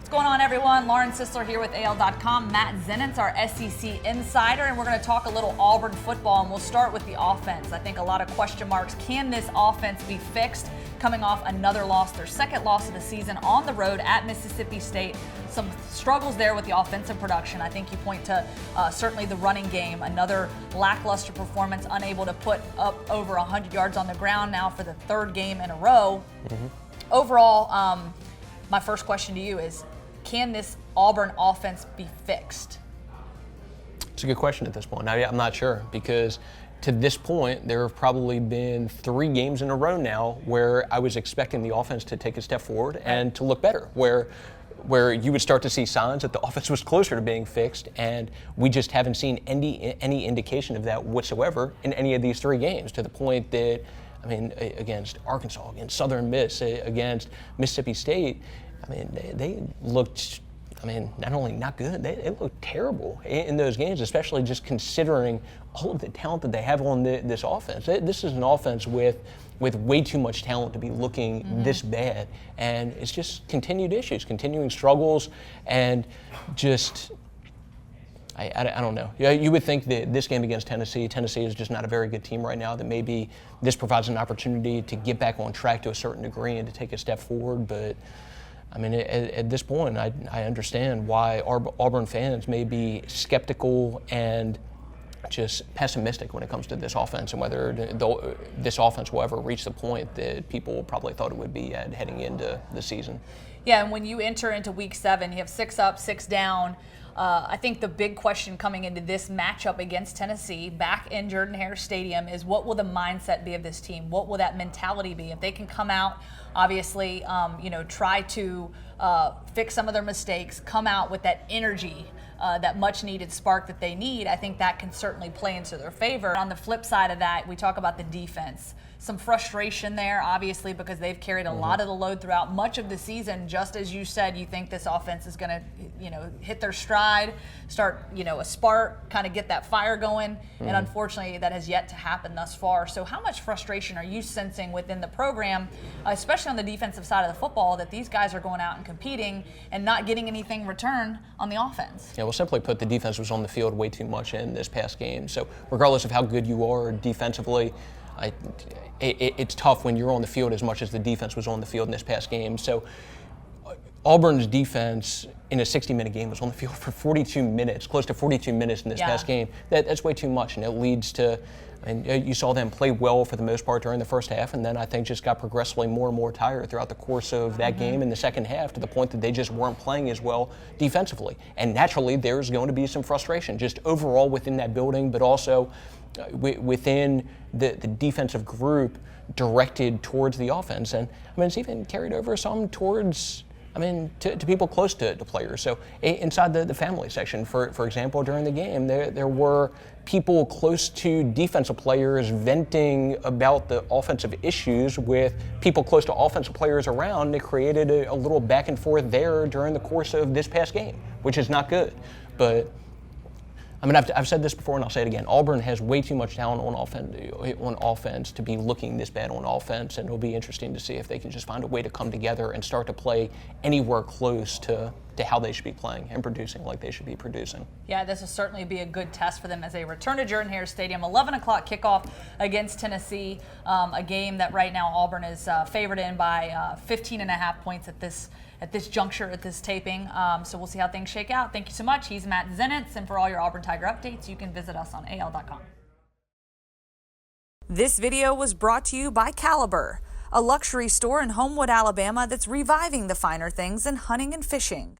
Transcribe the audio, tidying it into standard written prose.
What's going on, everyone? Lauren Sisler here with AL.com. Matt Zenitz, our SEC insider, and we're going to talk a little Auburn football, and we'll start with the offense. I think a lot of question marks. Can this offense be fixed coming off another loss, their second loss of the season on the road at Mississippi State? Some struggles there with the offensive production. I think you point to certainly the running game, another lackluster performance, unable to put up over 100 yards on the ground now for the third game in a row. Overall, my first question to you is, can this Auburn offense be fixed? It's a good question at this point. I'm not sure, because to this point, there have probably been 3 games in a row now where I was expecting the offense to take a step forward and to look better, where you would start to see signs that the offense was closer to being fixed, and we just haven't seen any indication of that whatsoever in any of these 3 games, to the point that, I mean, against Arkansas, against Southern Miss, against Mississippi State, I mean, they looked, I mean, not only not good, they looked terrible in those games, especially just considering all of the talent that they have on this offense. This is an offense with way too much talent to be looking this bad, and it's just continued issues, continuing struggles, and just, I don't know. Yeah, you would think that this game against Tennessee is just not a very good team right now, that maybe this provides an opportunity to get back on track to a certain degree and to take a step forward, but I mean, at this point, I understand why Auburn fans may be skeptical and just pessimistic when it comes to this offense, and whether this offense will ever reach the point that people probably thought it would be at heading into the season. Yeah, and when you enter into week 7, you have 6 up, 6 down. I think the big question coming into this matchup against Tennessee, back in Jordan-Hare Stadium, is what will the mindset be of this team? What will that mentality be? If they can come out, obviously, try to fix some of their mistakes, come out with that energy, that much-needed spark that they need, I think that can certainly play into their favor. On the flip side of that, we talk about the defense. Some frustration there, obviously, because they've carried a lot of the load throughout much of the season. Just as you said, you think this offense is going to, hit their stride, start, a spark, kind of get that fire going. And unfortunately, that has yet to happen thus far. So how much frustration are you sensing within the program, especially on the defensive side of the football, that these guys are going out and competing and not getting anything in return on the offense? Yeah, well, simply put, the defense was on the field way too much in this past game. So regardless of how good you are defensively, it's tough when you're on the field as much as the defense was on the field in this past game. So Auburn's defense in a 60-minute game was on the field for 42 minutes, close to 42 minutes in this past game. That's way too much, and it leads to, you saw them play well for the most part during the first half, and then I think just got progressively more and more tired throughout the course of that game in the second half, to the point that they just weren't playing as well defensively. And naturally, there's going to be some frustration just overall within that building, but also within the defensive group directed towards the offense. And it's even carried over some towards, to people close to players. So inside the family section, for example, during the game, there were people close to defensive players venting about the offensive issues with people close to offensive players around. It created a little back and forth there during the course of this past game, which is not good. But I've said this before, and I'll say it again. Auburn has way too much talent on offense to be looking this bad on offense, and it'll be interesting to see if they can just find a way to come together and start to play anywhere close to how they should be playing and producing like they should be producing. Yeah, this will certainly be a good test for them as they return to Jordan-Hare Stadium. 11 o'clock kickoff against Tennessee, a game that right now Auburn is favored in by 15.5 points at this juncture, at this taping. So we'll see how things shake out. Thank you so much. He's Matt Zenitz, and for all your Auburn Tiger updates, you can visit us on AL.com. This video was brought to you by Caliber, a luxury store in Homewood, Alabama that's reviving the finer things in hunting and fishing.